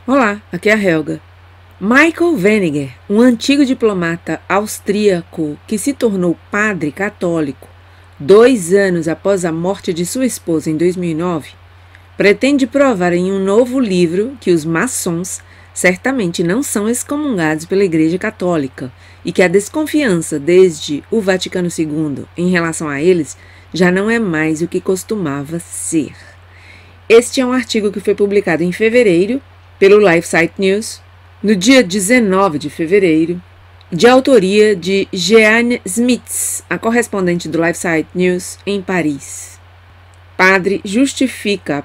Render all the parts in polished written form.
Olá, aqui é a Helga. Michael Weniger, um antigo diplomata austríaco que se tornou padre católico 2 anos após a morte de sua esposa em 2009, pretende provar em um novo livro que os maçons certamente não são excomungados pela Igreja Católica e que a desconfiança desde o Vaticano II em relação a eles já não é mais o que costumava ser. Este é um artigo que foi publicado em fevereiro pelo LifeSite News, no dia 19 de fevereiro, de autoria de Jeanne Smits, a correspondente do LifeSite News em Paris. Padre justifica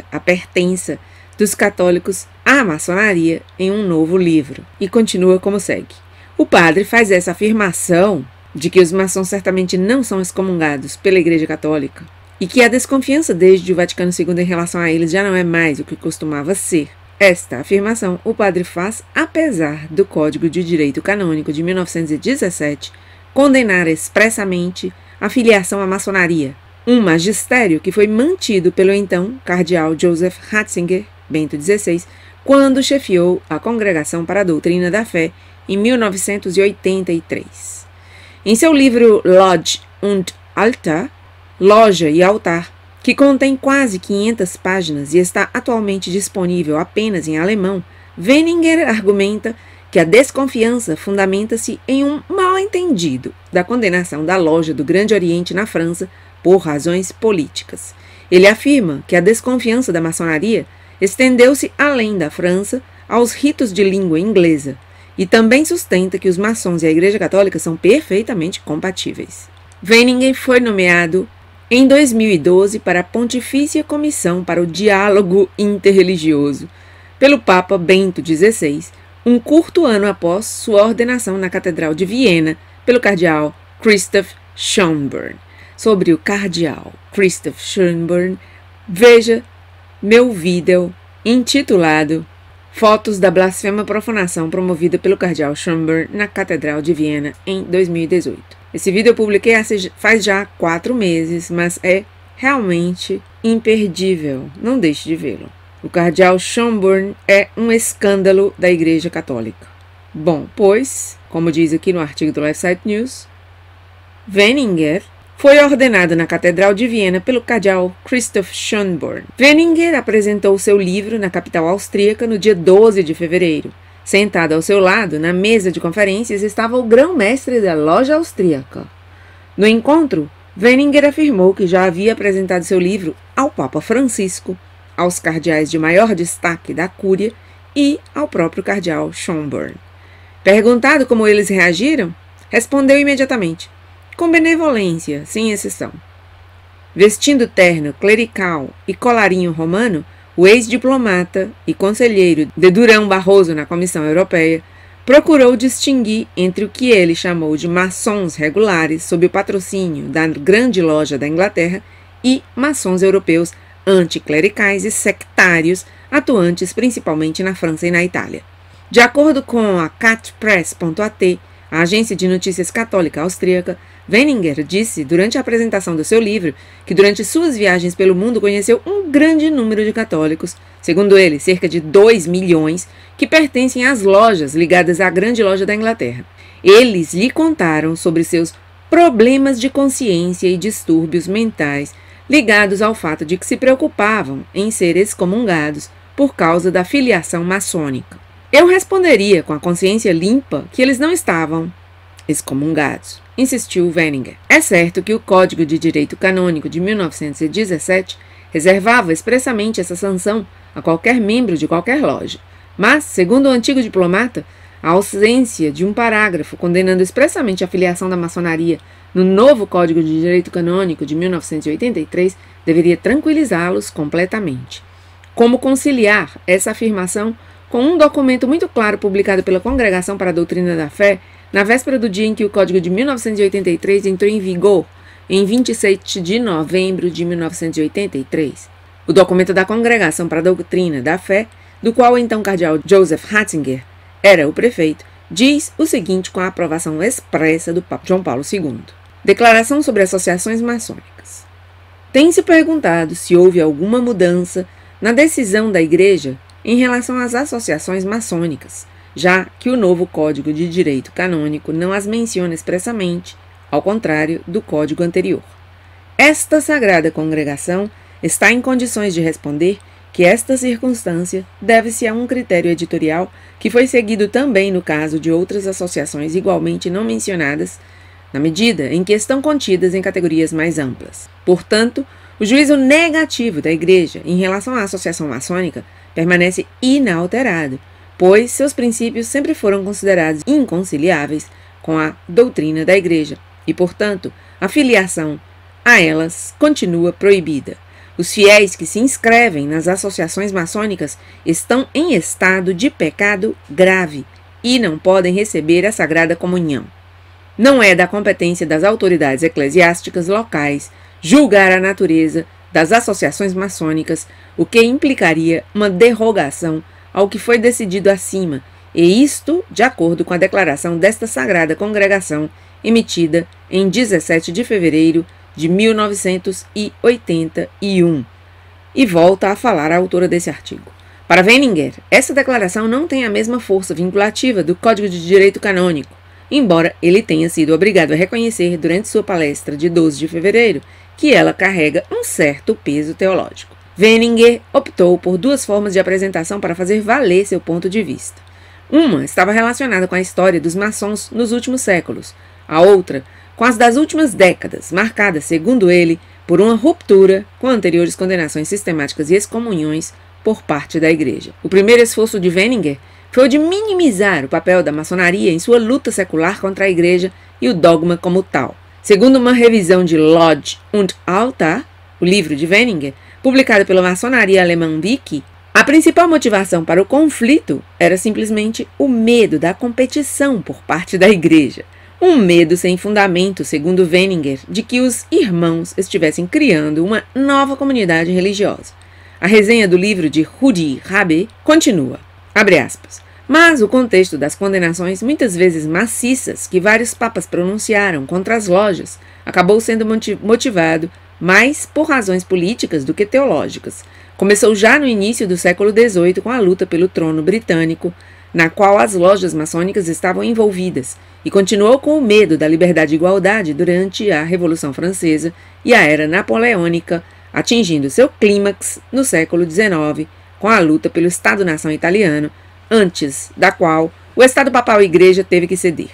a pertença dos católicos à maçonaria em um novo livro e continua como segue. O padre faz essa afirmação de que os maçons certamente não são excomungados pela Igreja Católica e que a desconfiança desde o Vaticano II em relação a eles já não é mais o que costumava ser. Esta afirmação o padre faz apesar do Código de Direito Canônico de 1917 condenar expressamente a filiação à maçonaria, um magistério que foi mantido pelo então cardeal Joseph Ratzinger, Bento XVI, quando chefiou a Congregação para a Doutrina da Fé em 1983. Em seu livro Lodge und Altar, Loja e Altar, que contém quase 500 páginas e está atualmente disponível apenas em alemão, Weniger argumenta que a desconfiança fundamenta-se em um mal-entendido da condenação da Loja do Grande Oriente na França por razões políticas. Ele afirma que a desconfiança da maçonaria estendeu-se além da França aos ritos de língua inglesa e também sustenta que os maçons e a Igreja Católica são perfeitamente compatíveis. Weniger foi nomeado em 2012 para a Pontifícia Comissão para o Diálogo Interreligioso pelo Papa Bento XVI, um curto ano após sua ordenação na Catedral de Viena pelo cardeal Christoph Schönborn. Sobre o cardeal Christoph Schönborn, veja meu vídeo intitulado Fotos da blasfema profanação promovida pelo cardeal Schönborn na Catedral de Viena em 2018. Esse vídeo eu publiquei faz já 4 meses, mas é realmente imperdível. Não deixe de vê-lo. O cardeal Schönborn é um escândalo da Igreja Católica. Bom, pois, como diz aqui no artigo do LifeSite News, Weniger foi ordenado na Catedral de Viena pelo cardeal Christoph Schönborn. Weniger apresentou seu livro na capital austríaca no dia 12 de fevereiro. Sentado ao seu lado, na mesa de conferências, estava o grão-mestre da loja austríaca. No encontro, Weniger afirmou que já havia apresentado seu livro ao Papa Francisco, aos cardeais de maior destaque da Cúria e ao próprio cardeal Schönborn. Perguntado como eles reagiram, respondeu imediatamente, com benevolência, sem exceção. Vestindo terno clerical e colarinho romano, o ex-diplomata e conselheiro de Durão Barroso na Comissão Europeia procurou distinguir entre o que ele chamou de maçons regulares sob o patrocínio da Grande Loja da Inglaterra e maçons europeus anticlericais e sectários atuantes principalmente na França e na Itália. De acordo com a catpress.at, a agência de notícias católica austríaca, Weniger disse durante a apresentação do seu livro que durante suas viagens pelo mundo conheceu um grande número de católicos, segundo ele, cerca de 2 milhões, que pertencem às lojas ligadas à Grande Loja da Inglaterra. Eles lhe contaram sobre seus problemas de consciência e distúrbios mentais ligados ao fato de que se preocupavam em ser excomungados por causa da filiação maçônica. Eu responderia com a consciência limpa que eles não estavam excomungados, insistiu Weniger. É certo que o Código de Direito Canônico de 1917 reservava expressamente essa sanção a qualquer membro de qualquer loja, mas, segundo o antigo diplomata, a ausência de um parágrafo condenando expressamente a filiação da maçonaria no novo Código de Direito Canônico de 1983 deveria tranquilizá-los completamente. Como conciliar essa afirmação com um documento muito claro publicado pela Congregação para a Doutrina da Fé na véspera do dia em que o Código de 1983 entrou em vigor, em 27 de novembro de 1983. O documento da Congregação para a Doutrina da Fé, do qual o então cardeal Joseph Ratzinger era o prefeito, diz o seguinte com a aprovação expressa do Papa João Paulo II. Declaração sobre associações maçônicas. Tem-se perguntado se houve alguma mudança na decisão da Igreja em relação às associações maçônicas, já que o novo Código de Direito Canônico não as menciona expressamente, ao contrário do código anterior. Esta sagrada congregação está em condições de responder que esta circunstância deve-se a um critério editorial que foi seguido também no caso de outras associações igualmente não mencionadas, na medida em que estão contidas em categorias mais amplas. Portanto, o juízo negativo da Igreja em relação à associação maçônica permanece inalterado, pois seus princípios sempre foram considerados inconciliáveis com a doutrina da Igreja e, portanto, a filiação a elas continua proibida. Os fiéis que se inscrevem nas associações maçônicas estão em estado de pecado grave e não podem receber a Sagrada Comunhão. Não é da competência das autoridades eclesiásticas locais julgar a natureza das associações maçônicas, o que implicaria uma derrogação ao que foi decidido acima, e isto de acordo com a declaração desta sagrada congregação emitida em 17 de fevereiro de 1981. E volta a falar a autora desse artigo. Para Wenninger, essa declaração não tem a mesma força vinculativa do Código de Direito Canônico, embora ele tenha sido obrigado a reconhecer durante sua palestra de 12 de fevereiro que ela carrega um certo peso teológico. Wenninger optou por duas formas de apresentação para fazer valer seu ponto de vista. Uma estava relacionada com a história dos maçons nos últimos séculos, a outra com as das últimas décadas, marcadas, segundo ele, por uma ruptura com anteriores condenações sistemáticas e excomunhões por parte da Igreja. O primeiro esforço de Wenninger foi o de minimizar o papel da maçonaria em sua luta secular contra a Igreja e o dogma como tal. Segundo uma revisão de Lodge und Altar, o livro de Wenninger, publicado pela maçonaria alemã Wiki, a principal motivação para o conflito era simplesmente o medo da competição por parte da Igreja. Um medo sem fundamento, segundo Wenninger, de que os irmãos estivessem criando uma nova comunidade religiosa. A resenha do livro de Rudi Rabe continua, abre aspas, mas o contexto das condenações muitas vezes maciças que vários papas pronunciaram contra as lojas acabou sendo motivado mais por razões políticas do que teológicas. Começou já no início do século XVIII com a luta pelo trono britânico, na qual as lojas maçônicas estavam envolvidas, e continuou com o medo da liberdade e igualdade durante a Revolução Francesa e a Era Napoleônica, atingindo seu clímax no século XIX, com a luta pelo Estado-nação italiano, antes da qual o Estado Papal e a Igreja teve que ceder.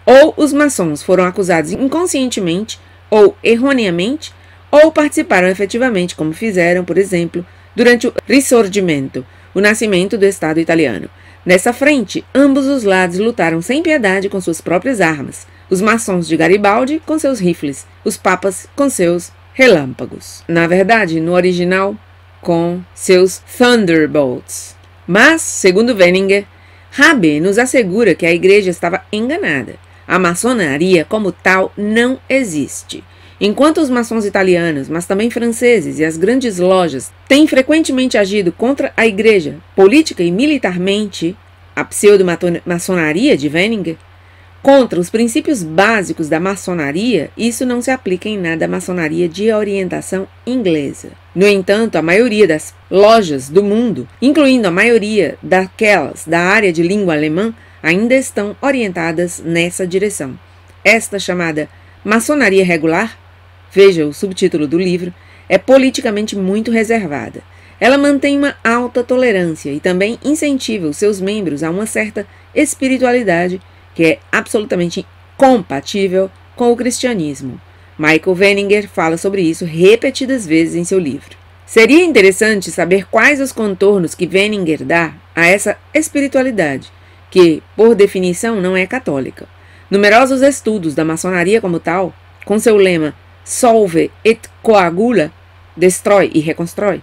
Ou os maçons foram acusados inconscientemente ou erroneamente, ou participaram efetivamente, como fizeram, por exemplo, durante o Risorgimento, o nascimento do Estado italiano. Nessa frente, ambos os lados lutaram sem piedade com suas próprias armas, os maçons de Garibaldi com seus rifles, os papas com seus relâmpagos. Na verdade, no original, com seus Thunderbolts. Mas, segundo Wenninger, Rabe nos assegura que a Igreja estava enganada. A maçonaria como tal não existe. Enquanto os maçons italianos, mas também franceses e as grandes lojas têm frequentemente agido contra a Igreja, política e militarmente, a pseudo-maçonaria de Wenninger, contra os princípios básicos da maçonaria, isso não se aplica em nada à maçonaria de orientação inglesa. No entanto, a maioria das lojas do mundo, incluindo a maioria daquelas da área de língua alemã, ainda estão orientadas nessa direção. Esta chamada maçonaria regular, veja o subtítulo do livro, é politicamente muito reservada. Ela mantém uma alta tolerância e também incentiva os seus membros a uma certa espiritualidade que é absolutamente compatível com o cristianismo. Michael Wenninger fala sobre isso repetidas vezes em seu livro. Seria interessante saber quais os contornos que Wenninger dá a essa espiritualidade, que, por definição, não é católica. Numerosos estudos da maçonaria como tal, com seu lema Solve et coagula, destrói e reconstrói,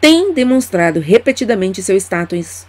têm demonstrado repetidamente seu status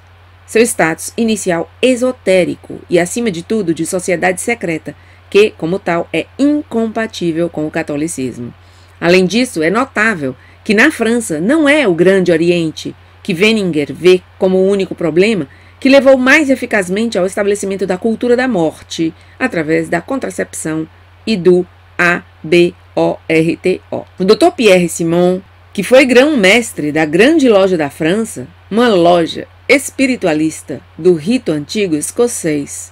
inicial esotérico e, acima de tudo, de sociedade secreta, que, como tal, é incompatível com o catolicismo. Além disso, é notável que na França não é o Grande Oriente, que Wenninger vê como o único problema, que levou mais eficazmente ao estabelecimento da cultura da morte, através da contracepção e do aborto. O Dr. Pierre Simon, que foi grão-mestre da Grande Loja da França, uma loja espiritualista do rito antigo escocês,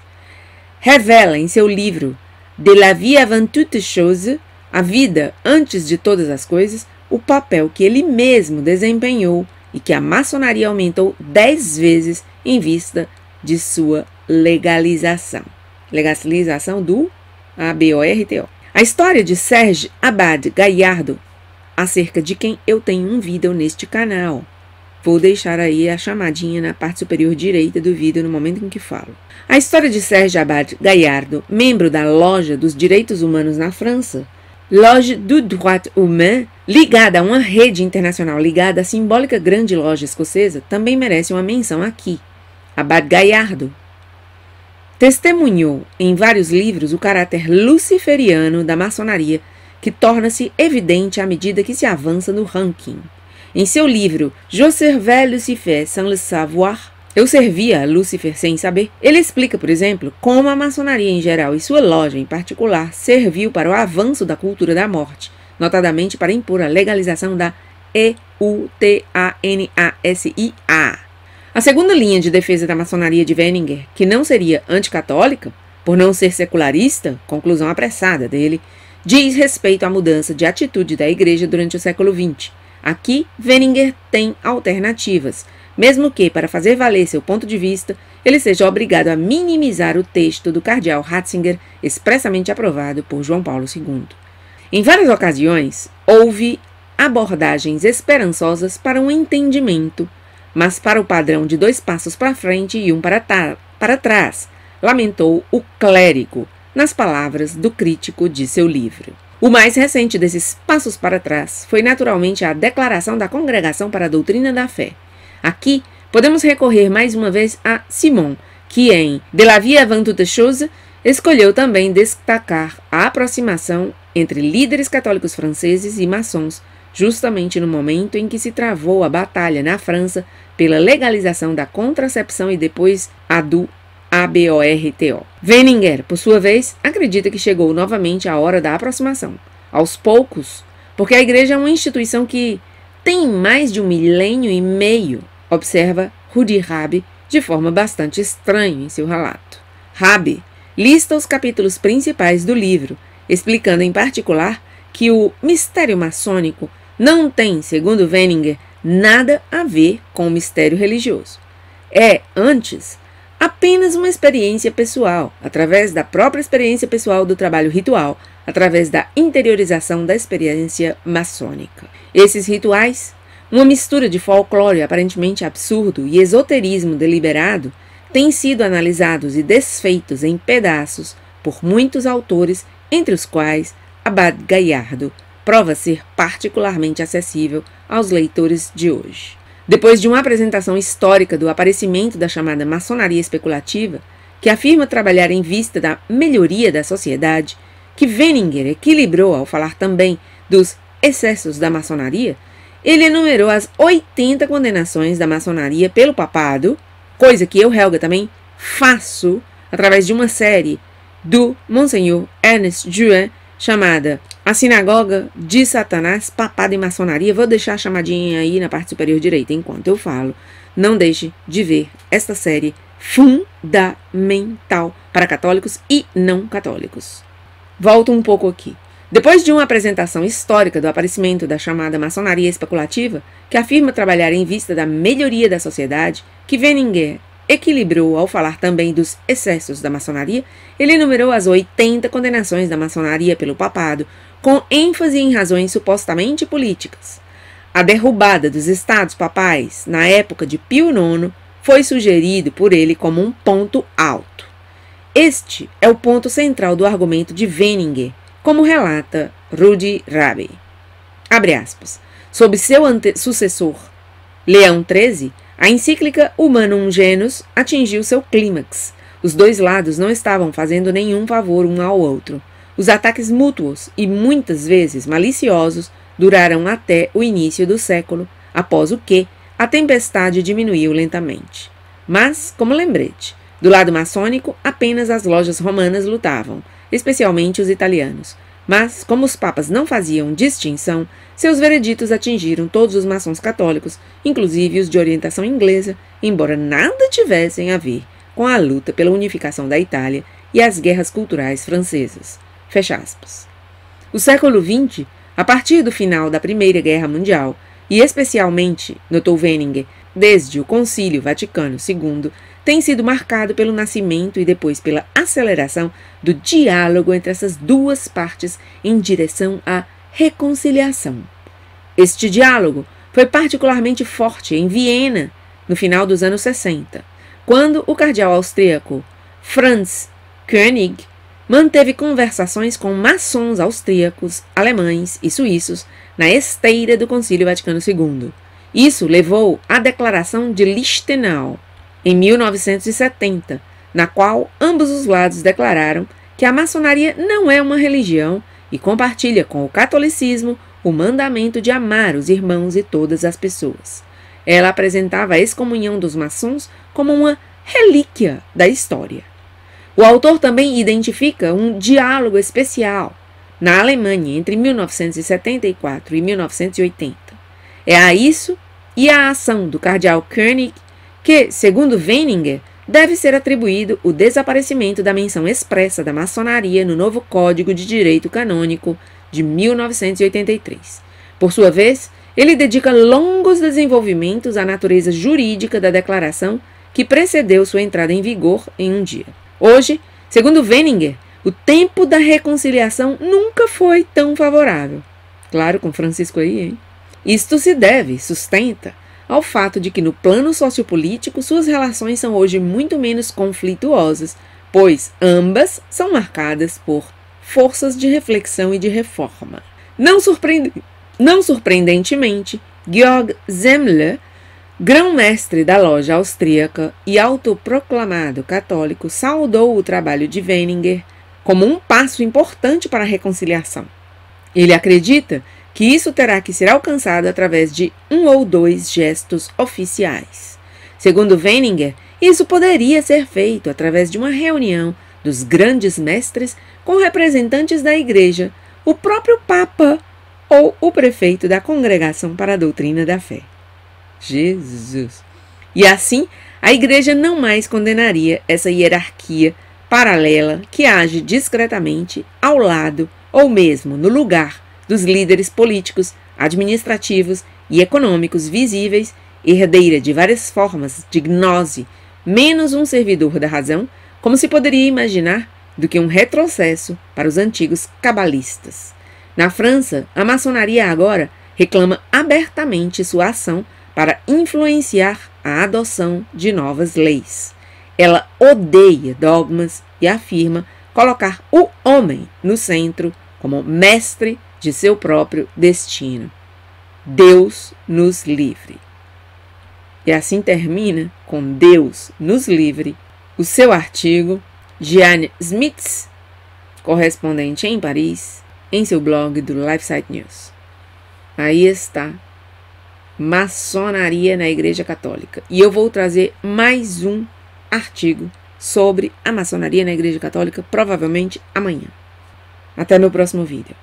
revela em seu livro De la vie avant toutes choses, a vida antes de todas as coisas, o papel que ele mesmo desempenhou e que a maçonaria aumentou 10 vezes em vista de sua legalização. Legalização do ABORTO. A história de Serge Abad Gaillardo, acerca de quem eu tenho um vídeo neste canal. Vou deixar aí a chamadinha na parte superior direita do vídeo no momento em que falo. A história de Serge Abad Gaillardo, membro da Loja dos Direitos Humanos na França, Loge du Droit Humain, ligada a uma rede internacional ligada à simbólica grande loja escocesa, também merece uma menção aqui. Abad Gaillardo testemunhou em vários livros o caráter luciferiano da maçonaria, que torna-se evidente à medida que se avança no ranking. Em seu livro Je servais Lucifer sans le savoir, Eu servia a Lúcifer sem saber, ele explica, por exemplo, como a maçonaria em geral e sua loja em particular serviu para o avanço da cultura da morte, notadamente para impor a legalização da EUTANASIA. A segunda linha de defesa da maçonaria de Wenninger, que não seria anticatólica, por não ser secularista, conclusão apressada dele, diz respeito à mudança de atitude da Igreja durante o século XX. Aqui, Wenninger tem alternativas, mesmo que, para fazer valer seu ponto de vista, ele seja obrigado a minimizar o texto do cardeal Ratzinger, expressamente aprovado por João Paulo II. Em várias ocasiões, houve abordagens esperançosas para um entendimento, mas para o padrão de 2 passos para frente e 1 para trás, lamentou o clérigo, nas palavras do crítico de seu livro. O mais recente desses passos para trás foi naturalmente a Declaração da Congregação para a Doutrina da Fé. Aqui, podemos recorrer mais uma vez a Simon, que em De la vie avant toutes choses escolheu também destacar a aproximação entre líderes católicos franceses e maçons, justamente no momento em que se travou a batalha na França pela legalização da contracepção e depois a do ABORTO. Wenninger, por sua vez, acredita que chegou novamente a hora da aproximação, aos poucos, porque a Igreja é uma instituição que tem mais de 1,5 milênio, observa Rudi Rabe de forma bastante estranha em seu relato. Rabe lista os capítulos principais do livro, explicando em particular que o mistério maçônico não tem, segundo Wenninger, nada a ver com o mistério religioso. É, antes, apenas uma experiência pessoal, através da própria experiência pessoal do trabalho ritual, através da interiorização da experiência maçônica. Esses rituais, uma mistura de folclore aparentemente absurdo e esoterismo deliberado, têm sido analisados e desfeitos em pedaços por muitos autores, entre os quais Abad Gaillardo prova ser particularmente acessível aos leitores de hoje. Depois de uma apresentação histórica do aparecimento da chamada maçonaria especulativa, que afirma trabalhar em vista da melhoria da sociedade, que Wenninger equilibrou ao falar também dos excessos da maçonaria, ele enumerou as 80 condenações da maçonaria pelo papado, coisa que eu, Helga, também faço através de uma série do Monsenhor Ernest Juin, chamada A Sinagoga de Satanás, Papado e Maçonaria. Vou deixar a chamadinha aí na parte superior direita enquanto eu falo. Não deixe de ver esta série fundamental para católicos e não católicos. Volto um pouco aqui. Depois de uma apresentação histórica do aparecimento da chamada maçonaria especulativa, que afirma trabalhar em vista da melhoria da sociedade, que Wenninger equilibrou ao falar também dos excessos da maçonaria, ele enumerou as 80 condenações da maçonaria pelo papado, com ênfase em razões supostamente políticas. A derrubada dos estados papais na época de Pio IX foi sugerido por ele como um ponto alto. Este é o ponto central do argumento de Wenninger, como relata Rudi Rabe. Abre aspas. Sob seu sucessor, Leão XIII, a encíclica Humanum Genus atingiu seu clímax. Os dois lados não estavam fazendo nenhum favor um ao outro. Os ataques mútuos e muitas vezes maliciosos duraram até o início do século, após o que a tempestade diminuiu lentamente. Mas, como lembrete, do lado maçônico apenas as lojas romanas lutavam, especialmente os italianos. Mas, como os papas não faziam distinção, seus vereditos atingiram todos os maçons católicos, inclusive os de orientação inglesa, embora nada tivessem a ver com a luta pela unificação da Itália e as guerras culturais francesas. Fecha aspas. O século XX, a partir do final da Primeira Guerra Mundial, e especialmente, notou Wenninger, desde o Concílio Vaticano II, tem sido marcado pelo nascimento e depois pela aceleração do diálogo entre essas duas partes em direção à reconciliação. Este diálogo foi particularmente forte em Viena, no final dos anos 60, quando o cardeal austríaco Franz Koenig manteve conversações com maçons austríacos, alemães e suíços na esteira do Concílio Vaticano II. Isso levou à Declaração de Lichtenau, em 1970, na qual ambos os lados declararam que a maçonaria não é uma religião e compartilha com o catolicismo o mandamento de amar os irmãos e todas as pessoas. Ela apresentava a excomunhão dos maçons como uma relíquia da história. O autor também identifica um diálogo especial na Alemanha entre 1974 e 1980. É a isso e à ação do cardeal Koenig que, segundo Wenninger, deve ser atribuído o desaparecimento da menção expressa da maçonaria no novo Código de Direito Canônico de 1983. Por sua vez, ele dedica longos desenvolvimentos à natureza jurídica da declaração que precedeu sua entrada em vigor em um dia. Hoje, segundo Wenninger, o tempo da reconciliação nunca foi tão favorável. Claro, com Francisco aí, hein? Isto se deve, sustenta, ao fato de que no plano sociopolítico suas relações são hoje muito menos conflituosas, pois ambas são marcadas por forças de reflexão e de reforma. Não surpreendentemente, Georg Zemmler, grão-mestre da loja austríaca e autoproclamado católico, saudou o trabalho de Wenninger como um passo importante para a reconciliação. Ele acredita que isso terá que ser alcançado através de um ou dois gestos oficiais. Segundo Wenninger, isso poderia ser feito através de uma reunião dos grandes mestres com representantes da Igreja, o próprio Papa ou o prefeito da Congregação para a Doutrina da Fé. Jesus! E assim, a Igreja não mais condenaria essa hierarquia paralela que age discretamente ao lado ou mesmo no lugar dos líderes políticos, administrativos e econômicos visíveis, herdeira de várias formas de gnose, menos um servidor da razão, como se poderia imaginar, do que um retrocesso para os antigos cabalistas. Na França, a maçonaria agora reclama abertamente sua ação para influenciar a adoção de novas leis. Ela odeia dogmas e afirma colocar o homem no centro como mestre de seu próprio destino. Deus nos livre. E assim termina, com Deus nos livre, o seu artigo, Jeanne Smits, correspondente em Paris, em seu blog do LifeSite News. Aí está, maçonaria na Igreja Católica. E eu vou trazer mais um artigo sobre a maçonaria na Igreja Católica, provavelmente amanhã. Até meu próximo vídeo.